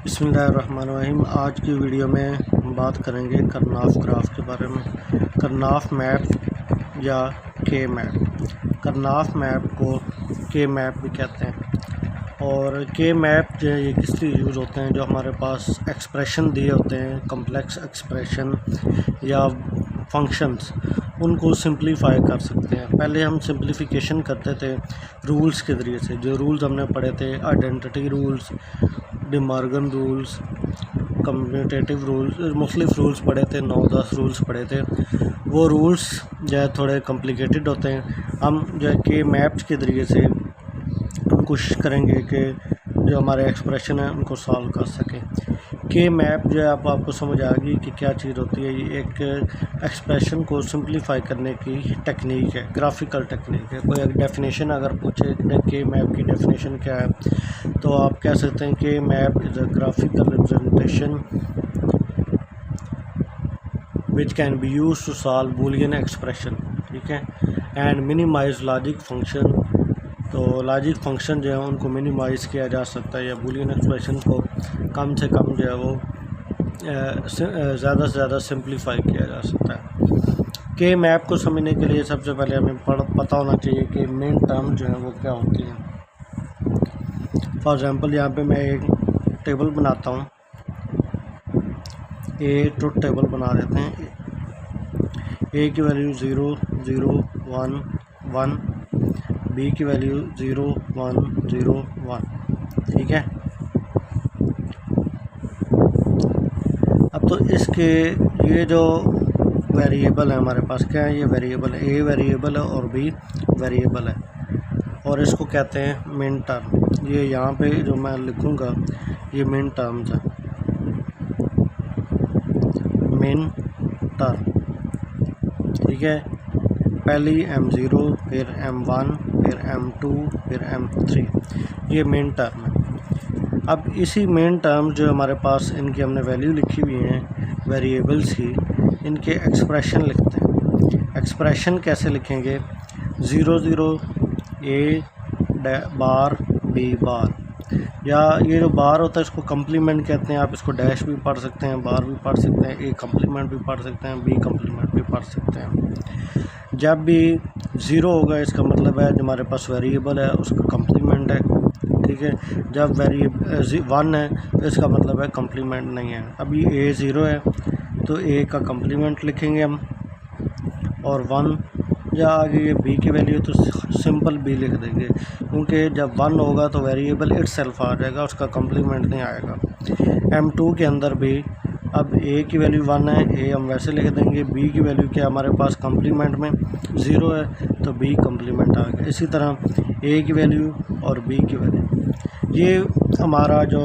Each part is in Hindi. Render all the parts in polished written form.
बिस्मिल्लाहिर्रहमानिर्रहीम। आज की वीडियो में हम बात करेंगे करनाफ ग्राफ के बारे में। करनाफ मैप या के मैप। करनाफ मैप को के मैप भी कहते हैं। और के मैप जो है ये किस लिए यूज़ होते हैं, जो हमारे पास एक्सप्रेशन दिए होते हैं, कम्प्लेक्स एक्सप्रेशन या फंक्शंस, उनको सिंप्लीफाई कर सकते हैं। पहले हम सिंप्लीफिकेशन करते थे रूल्स के ज़रिए से। जो रूल्स हमने पढ़े थे, identity rules, De Morgan rules, commutative rules, मुख्तलिफ रूल्स पढ़े थे, 9-10 रूल्स पढ़े थे। वो रूल्स जो है थोड़े कॉम्प्लिकेटेड होते हैं। हम जो है के मैप्स के ज़रिए से हम कोशिश करेंगे कि जो हमारे एक्सप्रेशन है उनको सॉल्व कर सकें। के मैप जो है आपको समझ आ गई कि क्या चीज़ होती है। ये एक एक्सप्रेशन को सिंप्लीफाई करने की टेक्निक है, ग्राफिकल टेक्निक है। कोई एक डेफिनेशन अगर पूछे के मैप की डेफिनेशन क्या है, तो आप कह सकते हैं कि map is a graphical representation which can be use to solve Boolean expression. ठीक है, एंड मिनिमाइज लॉजिक फंक्शन। तो लॉजिक फंक्शन जो है उनको मिनिमाइज़ किया जा सकता है, या बूलियन एक्सप्रेशन को कम से कम जो है वो ज़्यादा से ज़्यादा सिंप्लीफाई किया जा सकता है। के मैप को समझने के लिए सबसे पहले हमें पता होना चाहिए कि मेन टर्म जो है वो क्या होती हैं। फॉर एग्ज़ाम्पल यहाँ पे मैं एक टेबल बनाता हूँ, ए ट्रुथ टेबल बना देते हैं। ए की वैल्यू 0 0 1 1, बी की वैल्यू 0 1 0 1। ठीक है, अब तो इसके ये जो वेरिएबल है हमारे पास, क्या है, ये वेरिएबल है। ए वेरिएबल है और बी वेरिएबल है, और इसको कहते हैं मेन टर्म। ये यहाँ पे जो मैं लिखूँगा ये मेन टर्म्स है, मेन टर्म। ठीक है, पहली M0, फिर M1, फिर M2, फिर M3, ये मेन टर्म है। अब इसी मेन टर्म जो हमारे पास, इनकी हमने वैल्यू लिखी हुई हैं वेरिएबल्स की, इनके एक्सप्रेशन लिखते हैं। एक्सप्रेशन कैसे लिखेंगे? 0 0 A बार B बार, या ये जो बार होता है इसको कम्प्लीमेंट कहते हैं। आप इसको डैश भी पढ़ सकते हैं, बार भी पढ़ सकते हैं, ए कम्प्लीमेंट भी पढ़ सकते हैं, बी कम्प्लीमेंट भी पढ़ सकते हैं। जब भी 0 होगा इसका मतलब है जो हमारे पास वेरिएबल है उसका कम्प्लीमेंट है। ठीक है, जब वेरिएबल 1 है तो इसका मतलब है कम्प्लीमेंट नहीं है। अभी ए 0 है तो ए का कम्प्लीमेंट लिखेंगे हम, और 1 या आगे ये बी की वैल्यू तो सिंपल बी लिख देंगे, क्योंकि जब 1 होगा तो वेरिएबल इटसेल्फ आ जाएगा, उसका कम्प्लीमेंट नहीं आएगा। M2 के अंदर भी अब ए की वैल्यू 1 है, ए हम वैसे लिख देंगे। बी की वैल्यू क्या हमारे पास कम्प्लीमेंट में 0 है तो बी कम्प्लीमेंट आ गया। इसी तरह ए की वैल्यू और बी की वैल्यू, ये हमारा जो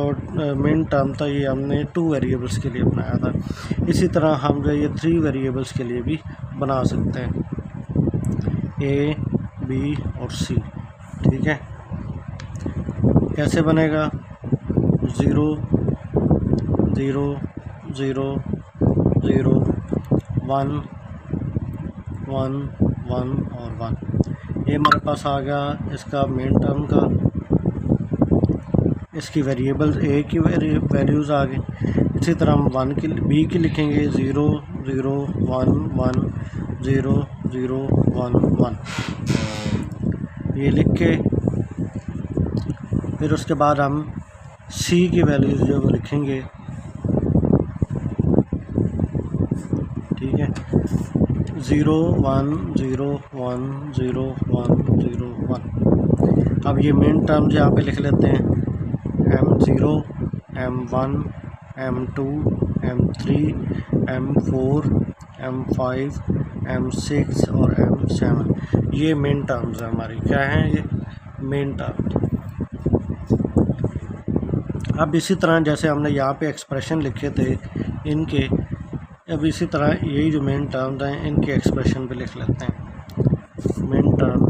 मेन टर्म था ये हमने 2 वेरिएबल्स के लिए बनाया था। इसी तरह हम जो ये 3 वेरिएबल्स के लिए भी बना सकते हैं, ए बी और सी। ठीक है, कैसे बनेगा? 0 0 0 0 1 1 1 और 1, ये हमारे पास आ गया इसका मेन टर्म का। इसकी वेरिएबल्स ए की वैल्यूज़ आ गई। इसी तरह हम 1 की बी की लिखेंगे, 0 0 1 1 0 0 1 1, ये लिख के फिर उसके बाद हम सी की वैल्यूज़ जो वो लिखेंगे। ठीक है, 0 1 0 1 0 1 0 1। अब ये मेन टर्म्स यहाँ पे लिख लेते हैं, M0 M1 M2 M3 M4 M5 M6 और M7, ये मेन टर्म्स है हमारी। क्या हैं ये? Main terms. अब इसी तरह जैसे हमने यहाँ पे एक्सप्रेशन लिखे थे इनके, अब इसी तरह यही जो मेन टर्म्स हैं इनके एक्सप्रेशन पे लिख लेते हैं, मेन टर्म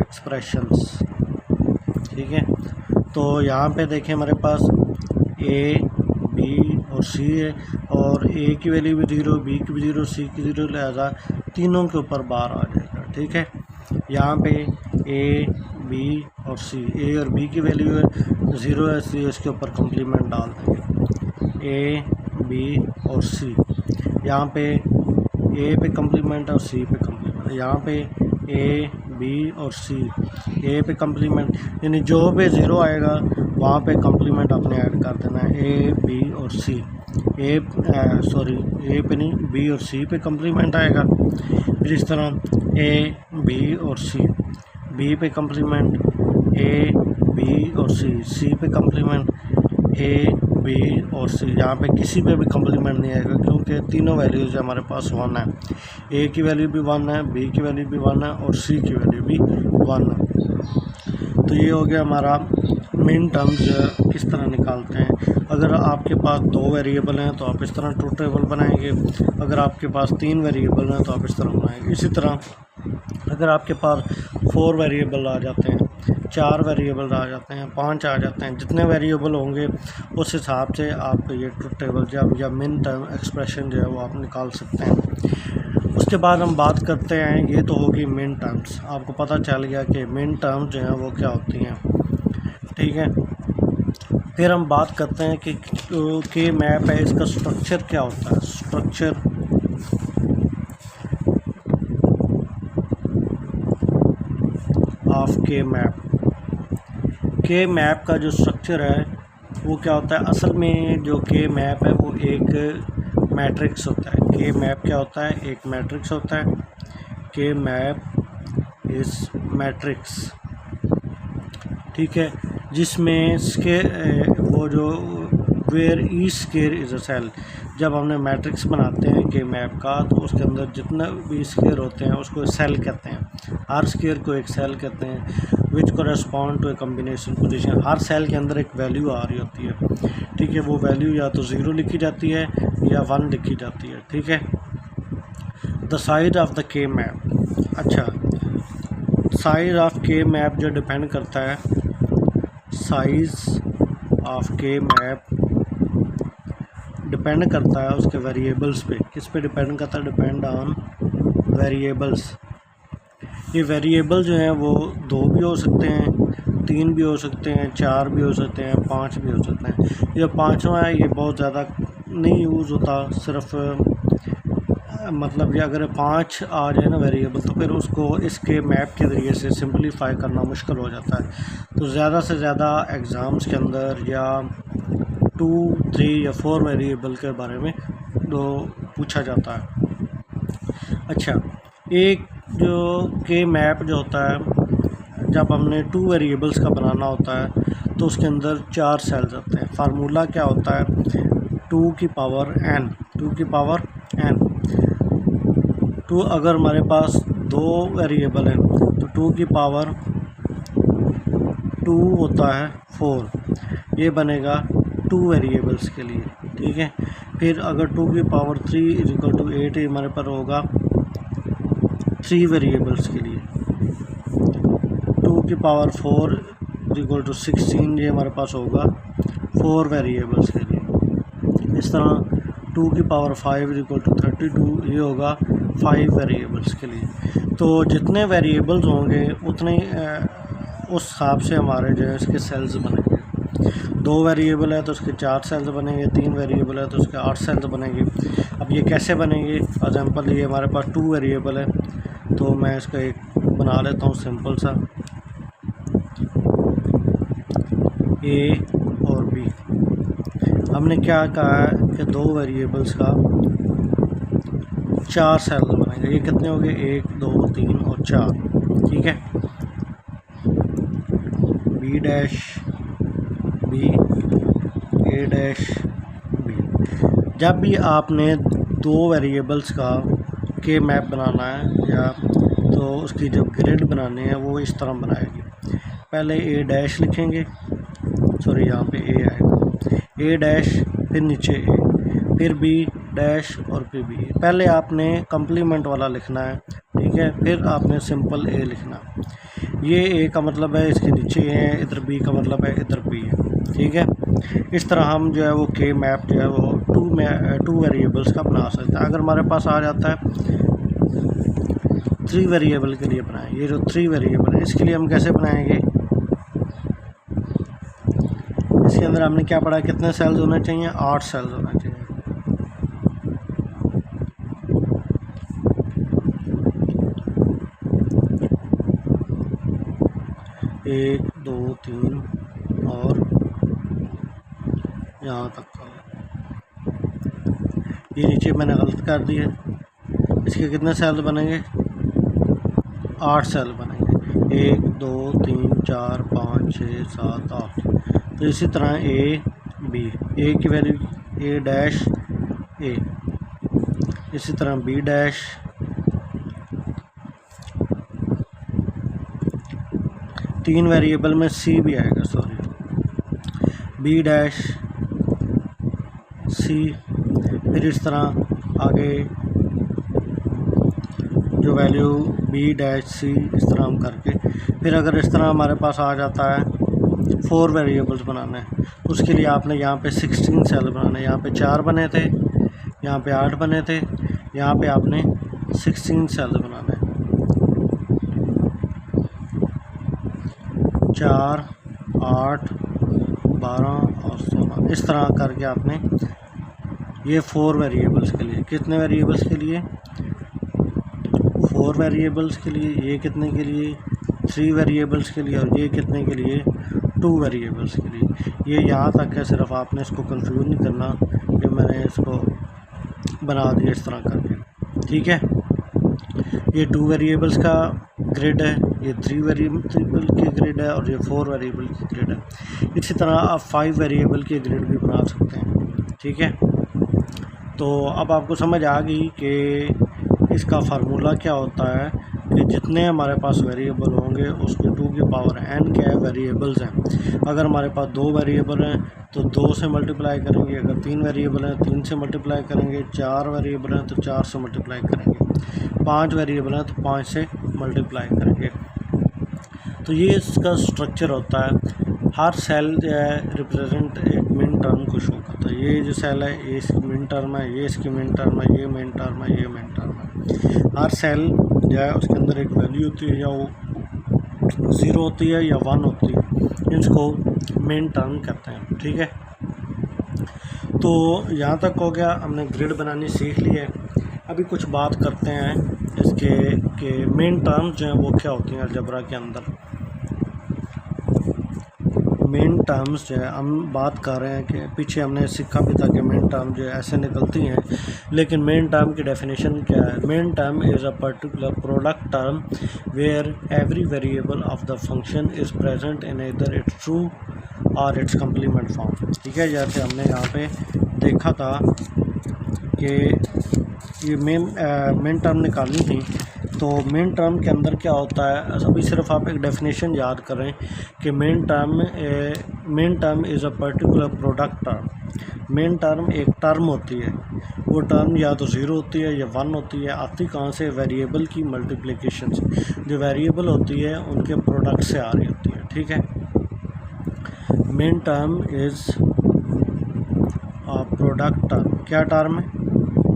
एक्सप्रेशंस। ठीक है, तो यहाँ पे देखें हमारे पास ए बी और सी है, और ए की वैल्यू भी 0, बी की भी 0, सी की 0, लिहाजा तीनों के ऊपर बार आ जाएगा। ठीक है, यहाँ पे ए बी और सी, ए और बी की वैल्यू है ज़ीरो है इसलिए इसके ऊपर कम्प्लीमेंट डाल देंगे ए बी और सी। यहाँ पे ए पे कम्प्लीमेंट और सी पे कम्प्लीमेंट, यहाँ पे ए बी और सी, ए पे कम्प्लीमेंट, यानी जो पे ज़ीरो आएगा वहाँ पे कम्प्लीमेंट आपने ऐड कर देना है ए बी और सी। ए पे नहीं, बी और सी पे कम्प्लीमेंट आएगा। फिर इस तरह ए बी और सी, बी पे कम्प्लीमेंट ए बी और सी पे कम्प्लीमेंट ए बी और सी। यहाँ पे किसी पे भी कम्प्लीमेंट नहीं आएगा क्योंकि तीनों वैल्यूज़ हमारे पास 1 है। ए की वैल्यू भी 1 है, बी की वैल्यू भी 1 है और सी की वैल्यू भी 1 है। तो ये हो गया हमारा मिन टर्म्स किस तरह निकालते हैं। अगर आपके पास 2 वेरिएबल हैं तो आप इस तरह ट्रूथ टेबल बनाएंगे, अगर आपके पास 3 वेरिएबल हैं तो आप इस तरह बनाएंगे। इसी तरह अगर आपके पास 4 वेरिएबल आ जाते हैं, 4 वेरिएबल आ जाते हैं, 5 आ जाते हैं, जितने वेरिएबल होंगे उस हिसाब से आप ये ट्रूथ टेबल या मिन टर्म एक्सप्रेशन जो है वो आप निकाल सकते हैं। उसके बाद हम बात करते हैं, ये तो होगी मिन टर्म्स, आपको पता चल गया कि मिन टर्म्स जो हैं वो क्या होती हैं, ठीक है। फिर हम बात करते हैं कि मैप है, इसका स्ट्रक्चर क्या होता है। स्ट्रक्चर ऑफ के मैप का जो स्ट्रक्चर है वो क्या होता है। असल में जो के मैप है वो एक मैट्रिक्स होता है। के मैप क्या होता है, एक मैट्रिक्स होता है। के मैप इस मैट्रिक्स, ठीक है, जिसमें वो जो where each square is a cell, जब हमने मैट्रिक्स बनाते हैं के मैप का तो उसके अंदर जितने भी स्क्वायर होते हैं उसको सेल कहते हैं। हर स्क्वायर को एक सेल कहते हैं which correspond to a combination position. हर सेल के अंदर एक वैल्यू आ रही होती है, ठीक है। वो वैल्यू या तो 0 लिखी जाती है या 1 लिखी जाती है, ठीक है। द साइज ऑफ द के मैप, अच्छा, साइज ऑफ के मैप जो डिपेंड करता है, साइज ऑफ के मैप डिपेंड करता है उसके वेरिएबल्स पे। किस पे डिपेंड करता है, डिपेंड ऑन वेरिएबल्स। ये वेरिएबल जो हैं वो 2 भी हो सकते हैं, 3 भी हो सकते हैं, 4 भी हो सकते हैं, 5 भी हो सकते हैं। ये 5वां है, ये बहुत ज़्यादा नहीं यूज़ होता, सिर्फ मतलब ये अगर 5 आ जाए ना वेरिएबल तो फिर उसको इसके मैप के ज़रिए से सिंपलीफाई करना मुश्किल हो जाता है। तो ज़्यादा से ज़्यादा एग्ज़ाम्स के अंदर या 2, 3 या 4 वेरिएबल के बारे में तो पूछा जाता है। अच्छा, एक जो के मैप जो होता है, जब हमने 2 वेरिएबल्स का बनाना होता है तो उसके अंदर 4 सेल्स होते हैं। फार्मूला क्या होता है, 2 की पावर n, 2 की पावर n। तो अगर हमारे पास 2 वेरिएबल हैं तो 2 की पावर 2 होता है 4, ये बनेगा 2 वेरिएबल्स के लिए, ठीक है। फिर अगर 2 की पावर 3 = 8 ये हमारे पर होगा 3 वेरिएबल्स के लिए। 2 की पावर 4 = 16 ये हमारे पास होगा 4 वेरिएबल्स के लिए। इस तरह 2 की पावर 5 = 32 ये होगा 5 वेरिएबल्स के लिए। तो जितने वेरिएबल्स होंगे उतने उस हिसाब से हमारे जो है इसके सेल्स बनेंगे। 2 वेरिएबल है तो उसके 4 सेल्स बनेंगे, 3 वेरिएबल है तो उसके 8 सेल्स बनेंगे। अब ये कैसे बनेंगे, फॉर एग्जांपल ये हमारे पास 2 वेरिएबल है तो मैं इसका एक बना लेता हूँ सिंपल सा, ए और बी। हमने क्या कहा है कि 2 वेरिएबल्स का 4 सेल्स बनेंगे। ये कितने हो गए, 1, 2, 3 और 4, ठीक है। बी डैश बी, ए डैश बी। जब भी आपने 2 वेरिएबल्स का के मैप बनाना है या तो उसकी जब ग्रिड बनानी है वो इस तरह बनाएगी। पहले ए डैश लिखेंगे, सॉरी यहाँ पे ए आएगा, ए डैश, फिर नीचे ए, फिर बी डैश और फिर बी। पहले आपने कम्प्लीमेंट वाला लिखना है, ठीक है, फिर आपने सिंपल ए लिखना। ये ए का मतलब है इसके नीचे ए है, इधर बी का मतलब है इधर बी है, ठीक है। इस तरह हम जो है वो के मैप जो है वो 2 वेरिएबल्स का बना सकते हैं। अगर हमारे पास आ जाता है 3 वेरिएबल के लिए बनाएं, ये जो 3 वेरिएबल है इसके लिए हम कैसे बनाएंगे, इसके अंदर हमने क्या पढ़ा, कितने सेल्स होने चाहिए, 8 सेल्स होने चाहिए। एक, दो, तीन और यहाँ तक का। ये नीचे मैंने गलत कर दिया, इसके कितने सेल्स बनेंगे, 8 सेल बनेंगे। 1 2 3 4 5 6 7 8। तो इसी तरह ए बी, ए की वैल्यू ए डैश ए, इसी तरह बी डैश, तीन वेरिएबल में सी भी आएगा, सॉरी, बी डैश सी। फिर इस तरह आगे जो वैल्यू बी डैश सी, इस तरह हम करके, फिर अगर इस तरह हमारे पास आ जाता है 4 वेरिएबल्स बनाने हैं, उसके लिए आपने यहाँ पे 16 सेल बनाने। यहाँ पे 4 बने थे, यहाँ पे 8 बने थे, यहाँ पे आपने 16 सेल बनाने, 4 8 12 और 16, इस तरह करके आपने ये 4 वेरिएबल्स के लिए, कितने वेरिएबल्स के लिए, 4 वेरिएबल्स के लिए, ये कितने के लिए, 3 वेरिएबल्स के लिए, और ये कितने के लिए, 2 वेरिएबल्स के लिए। ये यहाँ तक है, सिर्फ आपने इसको कंफ्यूज नहीं करना कि मैंने इसको बना दिया इस तरह करके, ठीक है। ये 2 वेरिएबल्स का ग्रिड है, ये 3 वेरिएबल की ग्रिड है, और ये 4 वेरिएबल की ग्रिड है। इसी तरह आप 5 वेरिएबल की ग्रिड भी बना सकते हैं, ठीक है। तो अब आपको समझ आ गई कि इसका फार्मूला क्या होता है, कि जितने हमारे पास वेरिएबल होंगे उसको 2 की पावर n क्या है, वेरिएबल्स हैं। अगर हमारे पास 2 वेरिएबल हैं तो 2 से मल्टीप्लाई करेंगे, अगर 3 वेरिएबल हैं 3 से मल्टीप्लाई करेंगे, 4 वेरिएबल हैं तो 4 से मल्टीप्लाई करेंगे, 5 वेरिएबल हैं तो 5 से मल्टीप्लाई करेंगे। तो ये इसका स्ट्रक्चर होता है। हर सेल जो है रिप्रेजेंट एक मिन टर्म को शो करता है। ये जो सेल है ये इसकी मिन टर्म है, ये इसकी मिन टर्म है, ये मिन टर्म है, ये मिन टर्म है। हर सेल जो है उसके अंदर एक वैल्यू होती है, या वो 0 होती है या 1 होती है, इसको मिन टर्म कहते हैं, ठीक है। तो यहाँ तक हो गया, हमने ग्रिड बनानी सीख ली है। अभी कुछ बात करते हैं इसके कि मेन टर्म्स जो हैं वो क्या होती हैं अलजेब्रा के अंदर। मेन टर्म्स जो है हम बात कर रहे हैं कि पीछे हमने सीखा भी था कि मेन टर्म जो है ऐसे निकलती हैं, लेकिन मेन टर्म की डेफिनेशन क्या है। Minterm is a particular product term where every variable of the function is present in either its true और इट्स कम्प्लीमेंट फॉर्म, ठीक है। जैसे हमने यहाँ पे देखा था कि ये मेन टर्म निकालनी थी, तो मेन टर्म के अंदर क्या होता है, अभी सिर्फ आप एक डेफिनेशन याद करें कि main term is a particular product term. Main term एक टर्म होती है, वो टर्म या तो 0 होती है या 1 होती है। आती कहाँ से, वेरिएबल की मल्टीप्लिकेशन से। जो वेरिएबल होती है उनके प्रोडक्ट से आ रही होती है, ठीक है। Minterm is product term, क्या टर्म है,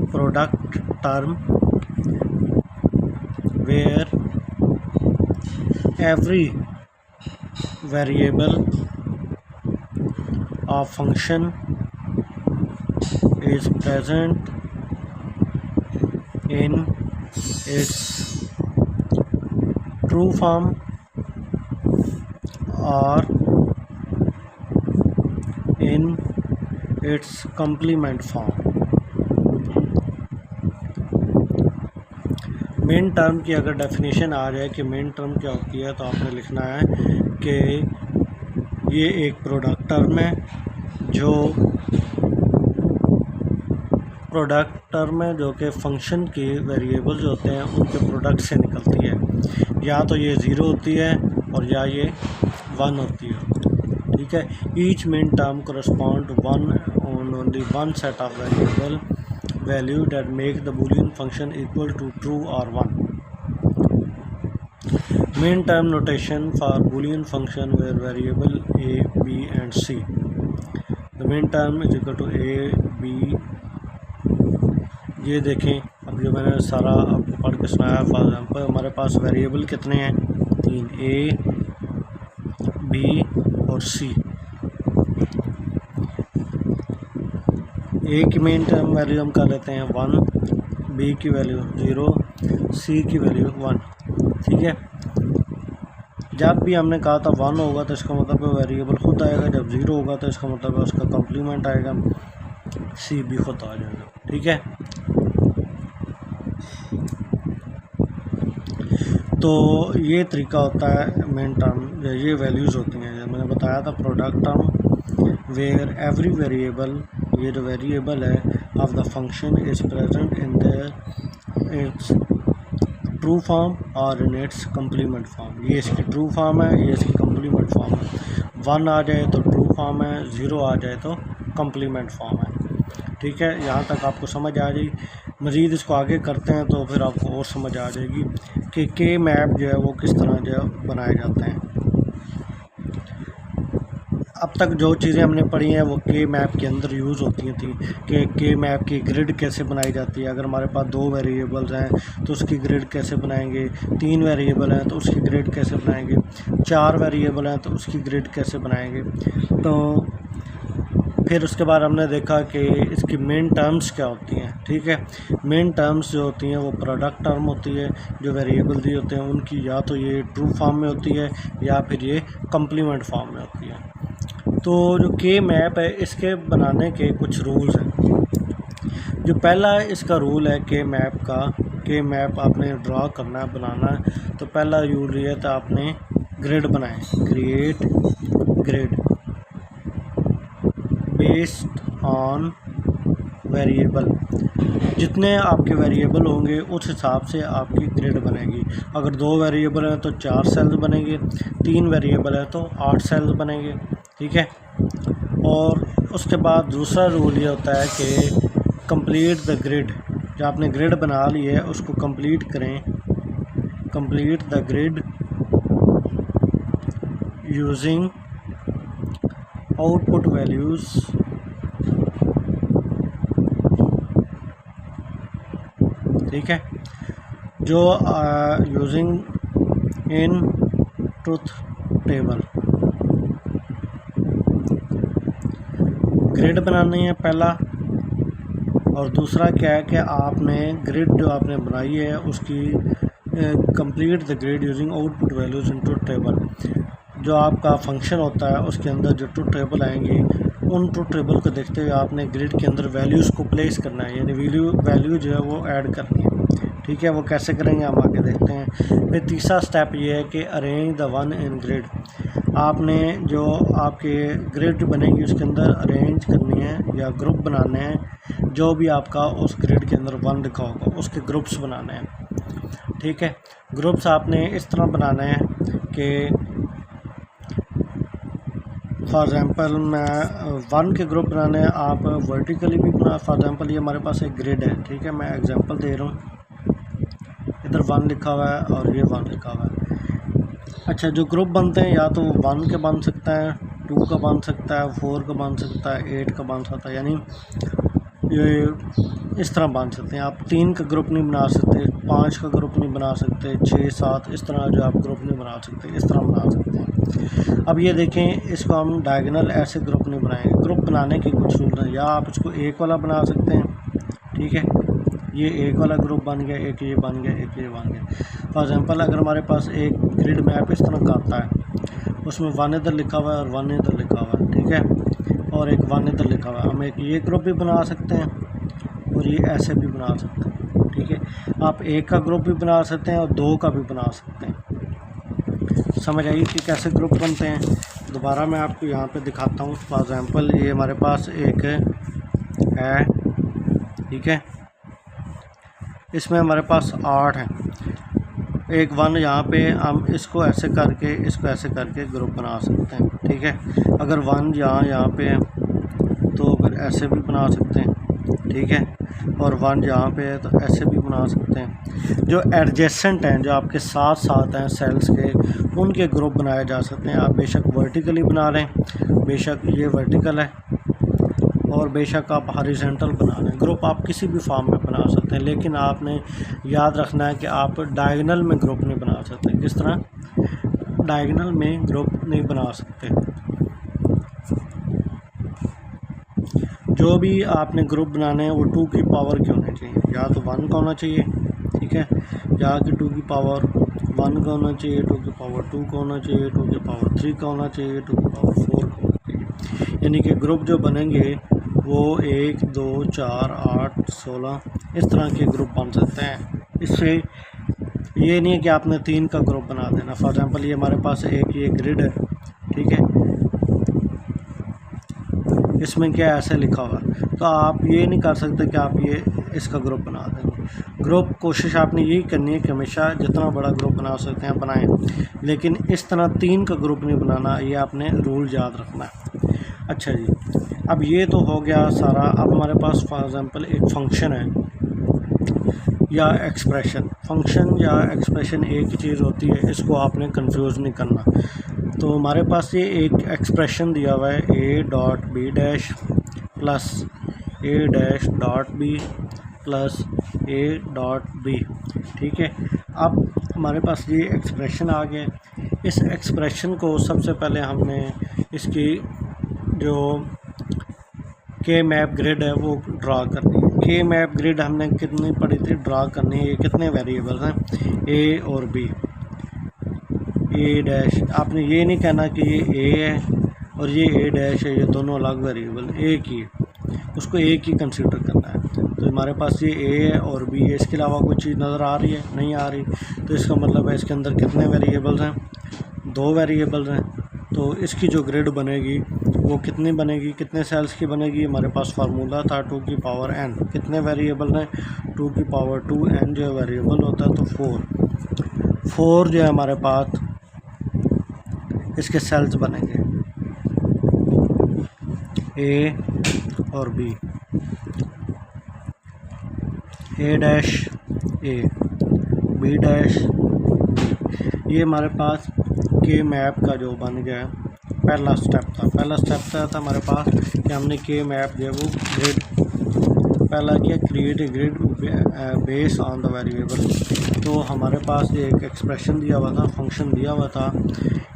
product term where every variable of function is present in its true form or in its complement form। Main term की अगर डेफिनेशन आ जाए कि मेन टर्म क्या होती है, तो आपने लिखना है कि ये एक प्रोडक्ट टर्म है, जो प्रोडक्ट टर्म है जो कि फंक्शन के वेरिएबल्स होते हैं उनके प्रोडक्ट से निकलती है। या तो ये 0 होती है और या ये 1 होती है, ठीक है। Each main term correspond to only one set of variable value that make the boolean function equal to true or 1। main term notation for boolean function where variable a, b and c, the main term is equal to a, b। ये देखें, अब जो मैंने सारा आपको पढ़ के सुनाया, फॉर एग्जाम्पल हमारे पास वेरिएबल कितने हैं, 3, a, b और c। ए की मेन टर्म वैल्यू हम कर लेते हैं 1, बी की वैल्यू 0, सी की वैल्यू 1। ठीक है, जब भी हमने कहा था 1 होगा तो इसका मतलब वेरिएबल खुद आएगा, जब 0 होगा तो इसका मतलब उसका कम्प्लीमेंट आएगा, सी भी खुद आ जाएगा। ठीक है, तो ये तरीका होता है मेन टर्म, ये वैल्यूज़ होती हैं। जब मैंने बताया था product term where every variable, ये जो वेरिएबल है of the function is present in their its true form और इन इट्स कम्प्लीमेंट फॉर्म। ये इसकी ट्रू फॉर्म है, ये इसकी कम्प्लीमेंट फॉर्म है। 1 आ जाए तो ट्रू फॉर्म है, 0 आ जाए तो कम्प्लीमेंट फॉर्म है। ठीक है, यहाँ तक आपको समझ आ जाएगी। मज़ीद इसको आगे करते हैं तो फिर आपको और समझ आ जाएगी कि के मैप जो है वो किस तरह जो है बनाए जाते हैं। अब तक जो चीज़ें हमने पढ़ी हैं वो के मैप के अंदर यूज़ होती थी कि के मैप की ग्रिड कैसे बनाई जाती है। अगर हमारे पास 2 वेरिएबल्स हैं तो उसकी ग्रिड कैसे बनाएंगे, 3 वेरिएबल हैं तो उसकी ग्रिड कैसे बनाएंगे, 4 वेरिएबल हैं तो उसकी ग्रिड कैसे बनाएंगे। तो फिर उसके बाद हमने देखा कि इसकी मेन टर्म्स क्या होती हैं। ठीक है, मेन टर्म्स जो होती हैं वो प्रोडक्ट टर्म होती है, जो वेरिएबल दिए होते हैं उनकी या तो ये ट्रू फॉर्म में होती है या फिर ये कम्प्लीमेंट फॉर्म में होती है। तो जो के मैप है इसके बनाने के कुछ रूल्स हैं। जो पहला इसका रूल है के मैप का, के मैप आपने ड्रा करना है, बनाना है, तो पहला रूल ये था आपने ग्रिड बनाएं, create grid based on variable. जितने आपके वेरिएबल होंगे उस हिसाब से आपकी ग्रिड बनेगी। अगर 2 वेरिएबल हैं तो 4 सेल्स बनेंगे, 3 वेरिएबल है तो 8 सेल्स बनेंगे। ठीक है, और उसके बाद दूसरा रूल ये होता है कि कंप्लीट द ग्रिड। जो आपने ग्रिड बना ली है उसको कंप्लीट करें, complete the grid using output values ठीक है, जो using in truth table. Grid बनानी है पहला, और दूसरा क्या है कि आपने ग्रिड जो आपने बनाई है उसकी complete the grid using output values in truth table. जो आपका फंक्शन होता है उसके अंदर जो ट्रूथ टेबल आएंगी उन ट्रूथ टेबल को देखते हुए आपने ग्रिड के अंदर वैल्यूज़ को प्लेस करना है, यानी वैल्यू जो है वो ऐड करनी है। ठीक है, वो कैसे करेंगे हम आगे देखते हैं। फिर तीसरा स्टेप ये है कि arrange the one in grid. आपने जो आपके ग्रिड बनेगी उसके अंदर अरेंज करनी है या ग्रुप बनाने हैं, जो भी आपका उस ग्रिड के अंदर 1 लिखा होगा उसके ग्रुप्स बनाने हैं। ठीक है, ग्रुप्स आपने इस तरह बनाने हैं कि फॉर एग्ज़ाम्पल मैं 1 के ग्रुप बनाने हैं, आप वर्टिकली भी बना। फॉर एग्ज़ाम्पल ये हमारे पास एक ग्रिड है। ठीक है, मैं एग्जांपल दे रहा हूँ, इधर 1 लिखा हुआ है और ये 1 लिखा हुआ है। अच्छा, जो ग्रुप बनते हैं या तो 1 के बन सकता है, 2 का बन सकता है, 4 का बन सकता है, 8 का बन सकता है, यानी ये इस तरह बन सकते हैं। आप 3 का ग्रुप नहीं बना सकते, 5 का ग्रुप नहीं बना सकते, 6, 7 इस तरह जो आप ग्रुप नहीं बना सकते, इस तरह बना सकते हैं। अब ये देखें, इसको हम डायगोनल ऐसे ग्रुप नहीं बनाएंगे। ग्रुप बनाने के कुछ रूल हैं, या आप इसको एक वाला बना सकते हैं। ठीक है, ये एक वाला ग्रुप बन गया, एक ये बन गया, एक ये बन गया। फॉर एग्ज़ाम्पल अगर हमारे पास एक ग्रिड मैप इस तरह का आता है, उसमें 1 इधर लिखा हुआ है और 1 इधर लिखा हुआ है। ठीक है, और एक 1 इधर लिखा हुआ है। हम एक ये ग्रुप भी बना सकते हैं और ये ऐसे भी बना सकते हैं। ठीक है, आप एक का ग्रुप भी बना सकते हैं और 2 का भी बना सकते हैं। समझ आइए कि कैसे ग्रुप बनते हैं। दोबारा मैं आपको यहाँ पे दिखाता हूँ। फॉर एग्ज़ाम्पल ये हमारे पास एक है, ठीक है, इसमें हमारे पास 8 हैं, एक 1 यहाँ पे हम इसको ऐसे करके ग्रुप बना सकते हैं। ठीक है, अगर 1 यहाँ पे है तो फिर ऐसे भी बना सकते हैं। ठीक है, और 1 यहाँ पे है तो ऐसे भी बना सकते हैं। जो एडजेसेंट हैं, जो आपके साथ साथ हैं सेल्स के, उनके ग्रुप बनाए जा सकते हैं। आप बेशक वर्टिकली बना लें, बेशक ये वर्टिकल है, और बेशक आप हॉरिजॉन्टल बना लें। ग्रुप आप किसी भी फॉर्म में बना सकते हैं, लेकिन आपने याद रखना है कि आप डायगोनल में ग्रुप नहीं बना सकते। किस तरह? डायगोनल में ग्रुप नहीं बना सकते। जो भी आपने ग्रुप बनाने हैं वो 2 की पावर के होने चाहिए, या तो 1 का होना चाहिए, ठीक है, या कि 2 की पावर 1 का होना चाहिए, 2 की पावर 2 का होना चाहिए, 2 की पावर 3 का होना चाहिए, 2 की पावर 4 का होना चाहिए। यानी कि ग्रुप जो बनेंगे वो 1 2 4 8 16 इस तरह के ग्रुप बन सकते हैं। इससे ये नहीं है कि आपने 3 का ग्रुप बना देना। फॉर एग्ज़ाम्पल ये हमारे पास एक ये ग्रिड है, ठीक है, इसमें क्या ऐसे लिखा हुआ है, तो आप ये नहीं कर सकते कि आप ये इसका ग्रुप बना देंगे। ग्रुप कोशिश आपने यही करनी है कि हमेशा जितना बड़ा ग्रुप बना सकते हैं बनाएं, लेकिन इस तरह 3 का ग्रुप नहीं बनाना, ये आपने रूल याद रखना है। अच्छा जी, अब ये तो हो गया सारा। अब हमारे पास फॉर एग्ज़ाम्पल एक फंक्शन है या एक्सप्रेशन। फंक्शन या एक्सप्रेशन एक ही चीज़ होती है, इसको आपने कंफ्यूज नहीं करना। तो हमारे पास ये एक एक्सप्रेशन दिया हुआ है a dot B dash plus a dash dot B plus a dot B, ठीक है। अब हमारे पास ये एक्सप्रेशन आ गया। इस एक्सप्रेशन को सबसे पहले हमने इसकी जो के मैप ग्रिड है वो ड्रा करनी है। के मैप ग्रिड हमने कितनी पढ़ी थी, ड्रा करनी है। ये कितने वेरिएबल्स हैं, ए और बी, ए डैश। आपने ये नहीं कहना कि ये ए है और ये ए डैश है, ये दोनों अलग वेरिएबल एक ही है, उसको एक ही कंसीडर करना है। तो हमारे पास ये ए है और बी है, इसके अलावा कोई चीज़ नज़र आ रही है, नहीं आ रही, तो इसका मतलब है इसके अंदर कितने वेरिएबल्स हैं, 2 वेरिएबल्स हैं। तो इसकी जो ग्रिड बनेगी वो कितनी बनेगी, कितने सेल्स की बनेगी। हमारे पास फार्मूला था 2 की पावर n, कितने वेरिएबल हैं, 2 की पावर 2, n जो है वेरिएबल होता है, तो 4 जो है हमारे पास इसके सेल्स बनेंगे ए और बी, ए डैश ए, बी डैश बी। ये हमारे पास के मैप का जो बन गया पहला स्टेप था। पहला स्टेप था हमारे पास कि हमने के मैप जो है वो ग्रिड पहला किया, create a grid base on the variable. तो हमारे पास ये एक एक्सप्रेशन दिया हुआ था, फंक्शन दिया हुआ था,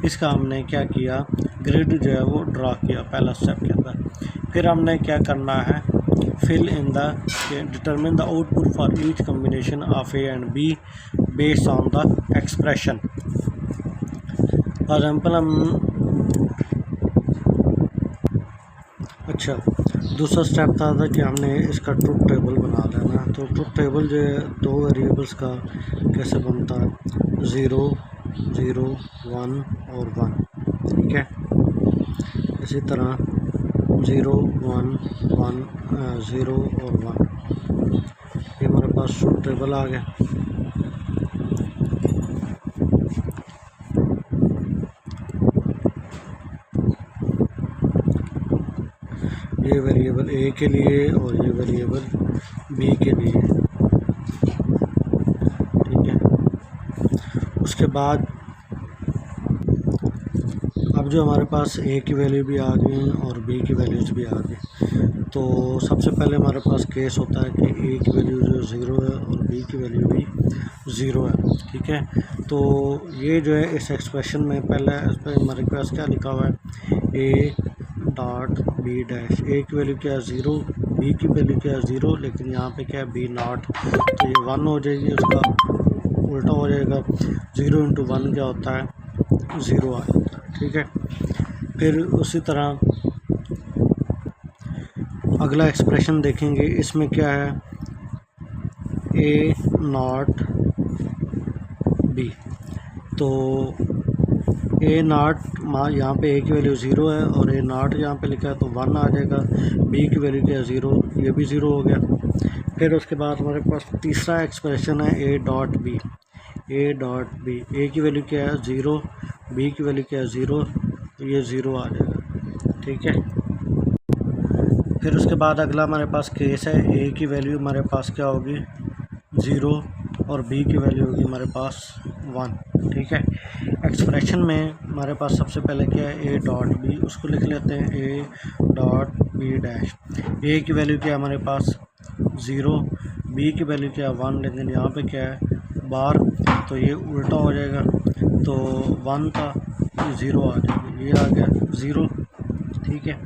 इसका हमने क्या किया, ग्रिड जो है वो ड्रा किया पहला स्टेप के अंदर। फिर हमने क्या करना है, fill in the determine the output for each combination of A and B based on the expression. For example हम अच्छा दूसरा स्टेप था कि हमने इसका ट्रुथ टेबल बना लेना। तो ट्रुथ टेबल जो है 2 वेरिएबल्स का कैसे बनता है, 0 0 1 और 1, ठीक है। इसी तरह 0 1 1 0 और 1, ये हमारे पास ट्रुथ टेबल आ गया। ये वेरिएबल ए के लिए और ये वेरिएबल बी के लिए, ठीक है। उसके बाद अब जो हमारे पास ए की वैल्यू भी आ गई और बी की वैल्यूज़ भी आ गई। तो सबसे पहले हमारे पास केस होता है कि ए की वैल्यू जो 0 है और बी की वैल्यू भी 0 है, ठीक है। तो ये जो है इस एक्सप्रेशन में पहले इस पर हमारे पास क्या लिखा हुआ है, ए डॉट बी डैश। ए की वैल्यू क्या है 0, बी की वैल्यू क्या है 0, लेकिन यहाँ पे क्या है बी नॉट, तो ये 1 हो जाएगी, उसका उल्टा हो जाएगा। 0 इंटू 1 क्या होता है, 0 आ जाता है, ठीक है। फिर उसी तरह अगला एक्सप्रेशन देखेंगे, इसमें क्या है, ए नॉट बी। तो ए नॉट यहाँ पे ए की वैल्यू 0 है और ए नॉट यहाँ पे लिखा है तो 1 आ जाएगा। बी की वैल्यू क्या है 0, ये भी 0 हो गया। फिर उसके बाद हमारे पास तीसरा एक्सप्रेशन है A dot B. A dot B, A की वैल्यू क्या है 0, बी की वैल्यू क्या है 0, तो ये 0 आ जाएगा, ठीक है। फिर उसके बाद अगला हमारे पास केस है, ए की वैल्यू हमारे पास क्या होगी 0 और बी की वैल्यू होगी हमारे पास 1, ठीक है। एक्सप्रेशन में हमारे पास सबसे पहले क्या है, ए डॉट बी, उसको लिख लेते हैं ए डॉट बी डैश। ए की वैल्यू क्या है हमारे पास 0, बी की वैल्यू क्या है 1, लेकिन यहाँ पे क्या है बार, तो ये उल्टा हो जाएगा, तो 1 था, ये 0 आ जाएगा, ये आ गया 0, ठीक है।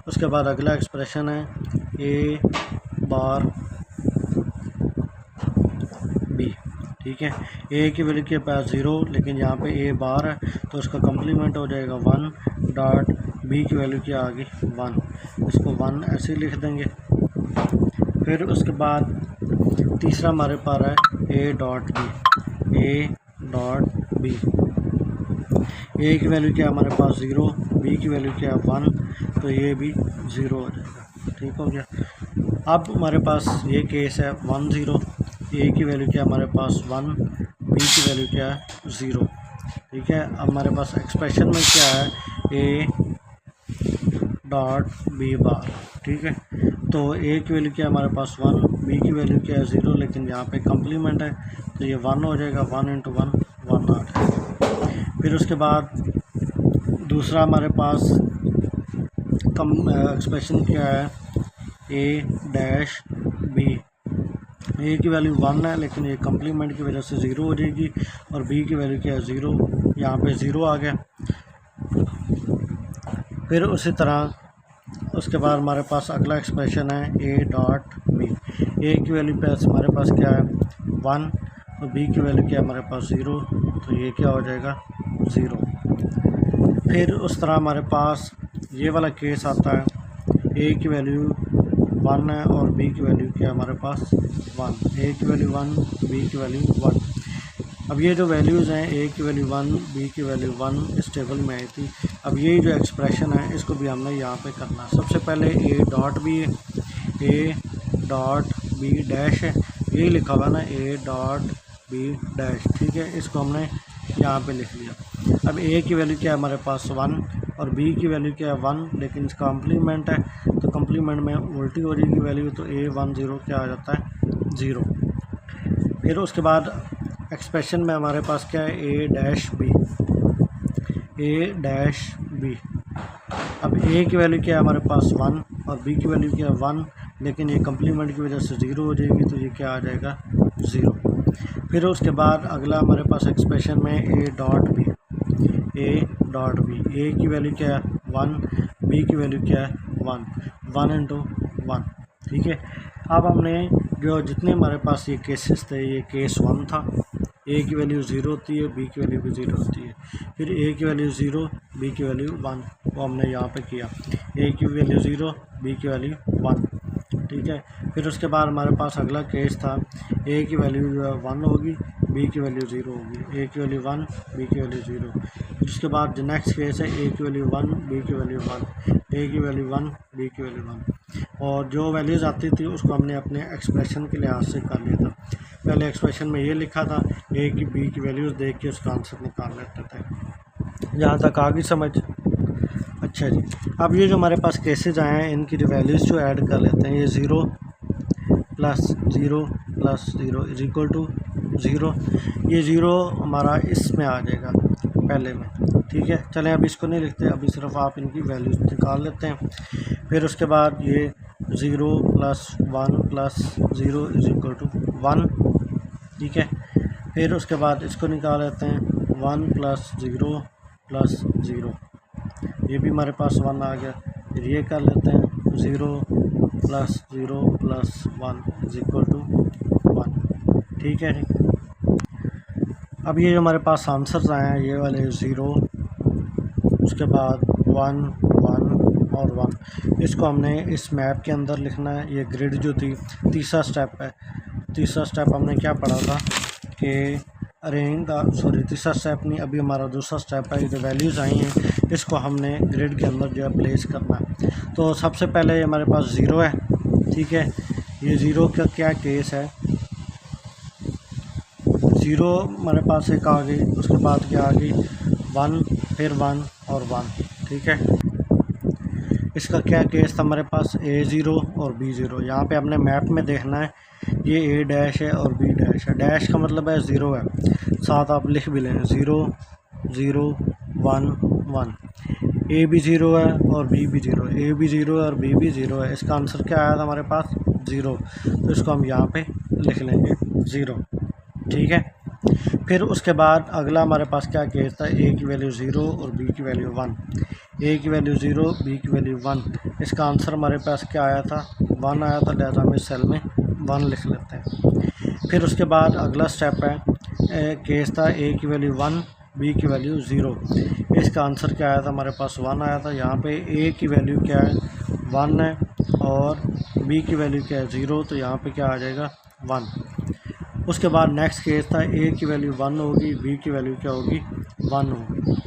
उसके बाद अगला एक्सप्रेशन है ए बार बी, ठीक है। ए की वैल्यू के पास 0 लेकिन यहाँ पे ए बार है तो उसका कम्प्लीमेंट हो जाएगा 1 डॉट बी की वैल्यू क्या आ गई 1, इसको 1 ऐसे ही लिख देंगे। फिर उसके बाद तीसरा हमारे पास है A dot B, A dot B, A की वैल्यू क्या है हमारे पास 0, बी की वैल्यू क्या है 1, तो ये भी 0 हो जाएगा, ठीक हो गया। अब हमारे पास ये केस है 1 0, ए की वैल्यू क्या है हमारे पास 1, बी की वैल्यू क्या है 0, ठीक है। अब हमारे पास एक्सप्रेशन में क्या है ए डॉट बी बार, ठीक है। तो ए की वैल्यू क्या है हमारे पास 1, बी की वैल्यू क्या है 0, लेकिन यहाँ पे कम्प्लीमेंट है तो ये 1 हो जाएगा, 1 × 1 1 आ जाएगा। फिर उसके बाद दूसरा हमारे पास एक्सप्रेशन क्या है ए डैश बी, ए की वैल्यू 1 है लेकिन ये कम्प्लीमेंट की वजह से 0 हो जाएगी, और बी की वैल्यू क्या है 0, यहाँ पे 0 आ गया। फिर उसी तरह उसके बाद हमारे पास अगला एक्सप्रेशन है ए डॉट बी, ए की वैल्यू पे हमारे पास क्या है 1 और बी की वैल्यू क्या है हमारे पास 0, तो ये क्या हो जाएगा 0। फिर उस तरह हमारे पास ये वाला केस आता है ए की वैल्यू 1 है और बी की वैल्यू क्या है हमारे पास 1, ए की वैल्यू 1, बी की वैल्यू 1। अब ये जो वैल्यूज़ हैं ए की वैल्यू 1, बी की वैल्यू 1 इस टेबल में आई थी। अब ये जो एक्सप्रेशन है इसको भी हमने यहाँ पे करना है। सबसे पहले ए डॉट बी है, ए डॉट बी डैश है, ये लिखा हुआ ना ए डॉट बी डैश, ठीक है। इसको हमने यहाँ पे लिख लिया। अब ए की वैल्यू क्या है हमारे पास 1 और बी की वैल्यू क्या है 1, लेकिन इसका कम्प्लीमेंट है तो कम्प्लीमेंट में उल्टी हो जाएगी वैल्यू, तो ए 1 0 क्या आ जाता है 0। फिर उसके बाद एक्सप्रेशन में हमारे पास क्या है ए डैश बी, ए डैश बी। अब ए की वैल्यू क्या है हमारे पास 1 और बी की वैल्यू क्या है 1, लेकिन ये कम्प्लीमेंट की वजह से 0 हो जाएगी, तो ये क्या आ जाएगा 0। फिर उसके बाद अगला हमारे पास एक्सप्रेशन में A dot B, A dot B, A की वैल्यू क्या है 1, बी की वैल्यू क्या है 1, 1 × 1, ठीक है। अब हमने जो जितने हमारे पास ये केसेस थे, ये केस 1 था, ए की वैल्यू 0 होती है, बी की वैल्यू भी 0 होती है। फिर ए की वैल्यू 0, बी की वैल्यू 1, वो हमने यहाँ पे किया, ए की वैल्यू 0, बी की वैल्यू 1, ठीक है। फिर उसके बाद हमारे पास अगला केस था ए की वैल्यू जो है 1 होगी, बी की वैल्यू 0 होगी, ए की वैल्यू 1, बी की वैल्यू 0। फिर उसके बाद जो नेक्स्ट केस है ए की वैल्यू 1, बी की वैल्यू 1, ए की वैल्यू 1, बी की वैल्यू 1, और जो वैल्यूज़ आती थी उसको हमने अपने एक्सप्रेशन के लिहाज से कर लिया था। पहले एक्सप्रेशन में ये लिखा था, ए की बी की वैल्यूज़ देख के उसका आंसर निकाल लेते थे। यहाँ तक आ गई समझ? अच्छा जी, अब ये जो हमारे पास केसेस आए हैं इनकी जो वैल्यूज़ जो ऐड कर लेते हैं, ये 0 + 0 + 0 = 0। ये 0 हमारा इसमें आ जाएगा पहले में, ठीक है। चलें अब इसको नहीं लिखते, अभी सिर्फ आप इनकी वैल्यूज़ निकाल लेते हैं। फिर उसके बाद ये 0 + 1 + 0 = 1, ठीक है। फिर उसके बाद इसको निकाल लेते हैं 1 + 0 + 0, ये भी हमारे पास 1 आ गया। फिर ये कर लेते हैं 0 + 0 + 1 = 1, ठीक है जी। अब ये जो हमारे पास आंसर्स आए हैं ये वाले 0, उसके बाद 1 1 और 1, इसको हमने इस मैप के अंदर लिखना है। ये ग्रिड जो थी तीसरा स्टेप है। तीसरा स्टेप हमने क्या पढ़ा था कि तीसरा स्टेप नहीं, अभी हमारा दूसरा स्टेप है। ये जो वैल्यूज़ आई हैं इसको हमने ग्रिड के अंदर जो है प्लेस करना है। तो सबसे पहले हमारे पास 0 है, ठीक है। ये 0 का क्या केस है, 0 हमारे पास एक आ गई, उसके बाद क्या आ गई 1, फिर 1 और 1, ठीक है। इसका क्या केस था हमारे पास A0 और B0। यहाँ पे हमने मैप में देखना है, ये A डैश है और B डैश है। डैश का मतलब है 0 है, साथ आप लिख भी लें 0 0 1 1। A भी 0 है और B भी 0 है, A भी 0 है और B भी 0 है। इसका आंसर क्या आया था हमारे पास 0, तो इसको हम यहाँ पे लिख लेंगे 0, ठीक है। फिर उसके बाद अगला हमारे पास क्या केस था, A की वैल्यू 0 और B की वैल्यू 1, A की वैल्यू 0, B की वैल्यू 1। इसका आंसर हमारे पास क्या आया था 1 आया था, लिहाजा हम इस सेल में 1 लिख लेते हैं। फिर उसके बाद अगला स्टेप है, केस था ए की वैल्यू 1, बी की वैल्यू 0। इसका आंसर क्या आया था, हमारे पास 1 आया था। यहाँ पे ए की वैल्यू क्या है, 1 है, और बी की वैल्यू क्या है, 0, तो यहाँ पे क्या आ जाएगा, 1। उसके बाद नेक्स्ट केस था, ए की वैल्यू 1 होगी, बी की वैल्यू क्या होगी, 1 होगी।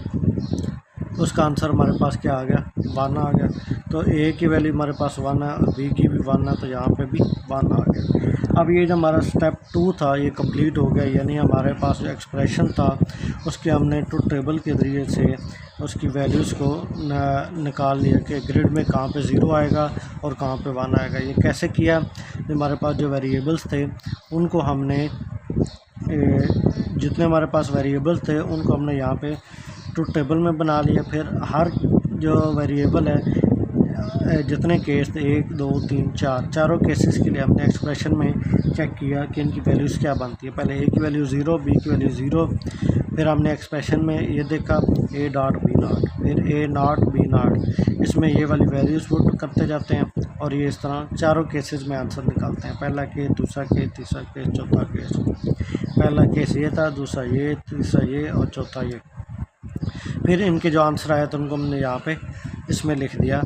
उसका आंसर हमारे पास क्या आ गया, 1 आ गया। तो ए की वैल्यू हमारे पास 1 है और बी की भी 1 है, तो यहाँ पे भी 1 आ गया। अब ये जो हमारा स्टेप 2 था ये कंप्लीट हो गया, यानी हमारे पास जो एक्सप्रेशन था उसके हमने ट्रुथ टेबल के ज़रिए से उसकी वैल्यूज़ को निकाल लिया कि ग्रिड में कहाँ पे 0 आएगा और कहाँ पे 1 आएगा। ये कैसे किया, हमारे पास जो वेरिएबल्स थे उनको हमने जितने हमारे पास वेरिएबल्स थे उनको हमने यहाँ पे ट्रुथ टेबल में बना लिया। फिर हर जो वेरिएबल है जितने केस थे 1 2 3 4 चारों केसेस के लिए हमने एक्सप्रेशन में चेक किया कि इनकी वैल्यूज़ क्या बनती है। पहले ए की वैल्यू 0, बी की वैल्यू 0, फिर हमने एक्सप्रेशन में ये देखा ए डॉट बी नॉट, फिर ए नॉट बी नॉट, इसमें ये वाली वैल्यूज़ पुट करते जाते हैं और ये इस तरह चारों केसेस में आंसर निकालते हैं। पहला केस, दूसरा केस, तीसरा केस, चौथा केस। पहला केस ये था, दूसरा ये, तीसरा ये और चौथा ये। फिर इनके जो आंसर आया तो उनको हमने यहाँ पे इसमें लिख दिया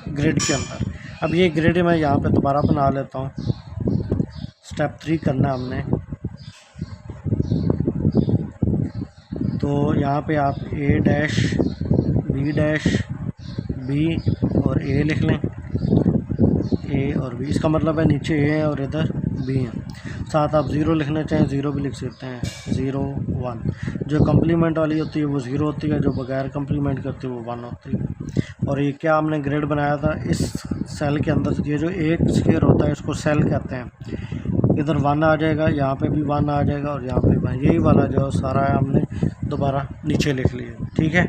ग्रिड के अंदर। अब ये ग्रिड मैं यहाँ पे दोबारा बना लेता हूँ। स्टेप 3 करना हमने, तो यहाँ पे आप ए डैश बी और ए लिख लें, ए और बी, इसका मतलब है नीचे ए है और इधर बी है। साथ आप 0 लिखना चाहें 0 भी लिख सकते हैं, 0 1। जो कम्प्लीमेंट वाली होती है वो 0 होती है, जो बगैर कम्प्लीमेंट करती है वो 1 होती है। और ये क्या हमने ग्रिड बनाया था, इस सेल के अंदर ये जो एक स्क्वायर होता है इसको सेल कहते हैं। इधर 1 आ जाएगा, यहाँ पे भी 1 आ जाएगा और यहाँ पे 1, यही वाला जो सारा है हमने दोबारा नीचे लिख लिया, ठीक है।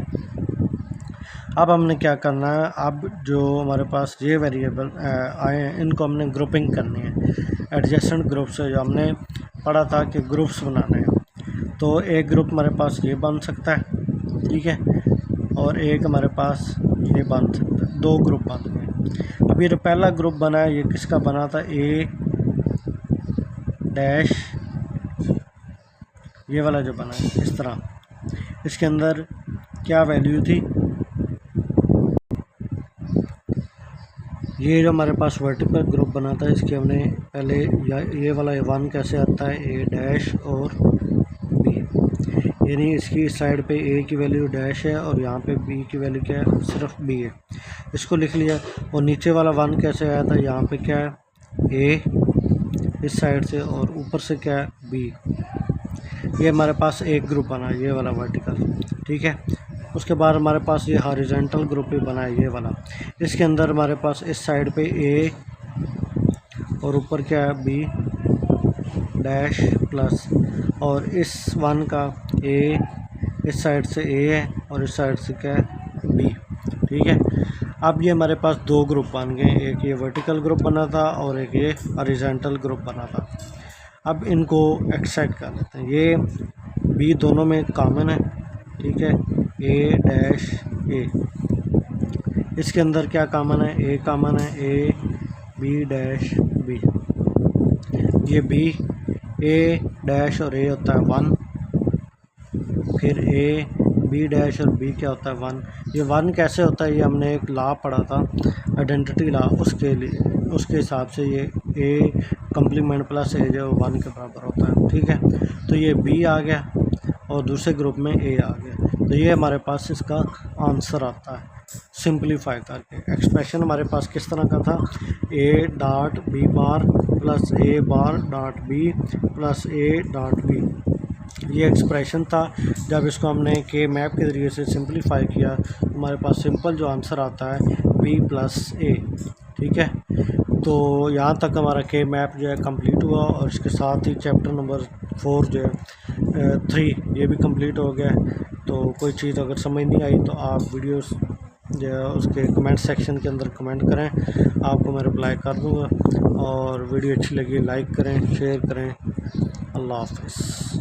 अब हमने क्या करना है, अब जो हमारे पास ये वेरिएबल आए हैं इनको हमने ग्रुपिंग करनी है। एडजेसेंट ग्रुप से जो हमने पढ़ा था कि ग्रुप्स बनाने हैं, तो एक ग्रुप हमारे पास ये बन सकता है, ठीक है, और एक हमारे पास ये बन सकता है, 2 ग्रुप बन गए। अब ये जो पहला ग्रुप बना है ये किसका बना था, ए डैश, ये वाला जो बना है इस तरह, इसके अंदर क्या वैल्यू थी, ये जो हमारे पास वर्टिकल ग्रुप बना था इसके हमने पहले ये वाला 1 कैसे आता है, ए डैश और बी, यानी इसकी साइड पे ए की वैल्यू डैश है और यहाँ पे बी की वैल्यू क्या है, सिर्फ बी है, इसको लिख लिया। और नीचे वाला 1 कैसे आया था, यहाँ पे क्या है, ए इस साइड से और ऊपर से क्या है, बी। ये हमारे पास एक ग्रुप बना, ये वाला वर्टिकल, ठीक है। उसके बाद हमारे पास ये हॉरिजॉन्टल ग्रुप भी बना है, ये वाला। इसके अंदर हमारे पास इस साइड पे ए और ऊपर क्या है, बी डैश प्लस, और इस 1 का ए इस साइड से ए है और इस साइड से क्या है, बी, ठीक है। अब ये हमारे पास 2 ग्रुप बन गए, एक ये वर्टिकल ग्रुप बना था और एक ये हॉरिजॉन्टल ग्रुप बना था। अब इनको एक्सट्रैक्ट कर लेते हैं, ये बी दोनों में कॉमन है, ठीक है, ए डैश ए, इसके अंदर क्या कॉमन है, ए कॉमन है, ए बी डैश बी, ये बी, ए डैश और ए होता है 1, फिर ए बी डैश और बी क्या होता है 1। ये 1 कैसे होता है, ये हमने एक लॉ पढ़ा था, आइडेंटिटी लॉ, उसके लिए उसके हिसाब से ये ए कम्प्लीमेंट प्लस ए जो 1 के बराबर होता है, ठीक है। तो ये बी आ गया और दूसरे ग्रुप में ए आ गया, तो ये हमारे पास इसका आंसर आता है सिंप्लीफाई करके। एक्सप्रेशन हमारे पास किस तरह का था, A dot B bar plus A bar dot B plus A dot B, ये एक्सप्रेशन था। जब इसको हमने के मैप के ज़रिए से सिंप्लीफाई किया तो हमारे पास सिंपल जो आंसर आता है बी प्लस ए, ठीक है। तो यहाँ तक हमारा के मैप जो है कंप्लीट हुआ और इसके साथ ही चैप्टर नंबर 4 जो है 3 ये भी कंप्लीट हो गया। तो कोई चीज़ अगर समझ नहीं आई तो आप वीडियोस जो है उसके कमेंट सेक्शन के अंदर कमेंट करें, आपको मैं रिप्लाई कर दूँगा। और वीडियो अच्छी लगी लाइक करें, शेयर करें। अल्लाह हाफ़िज़।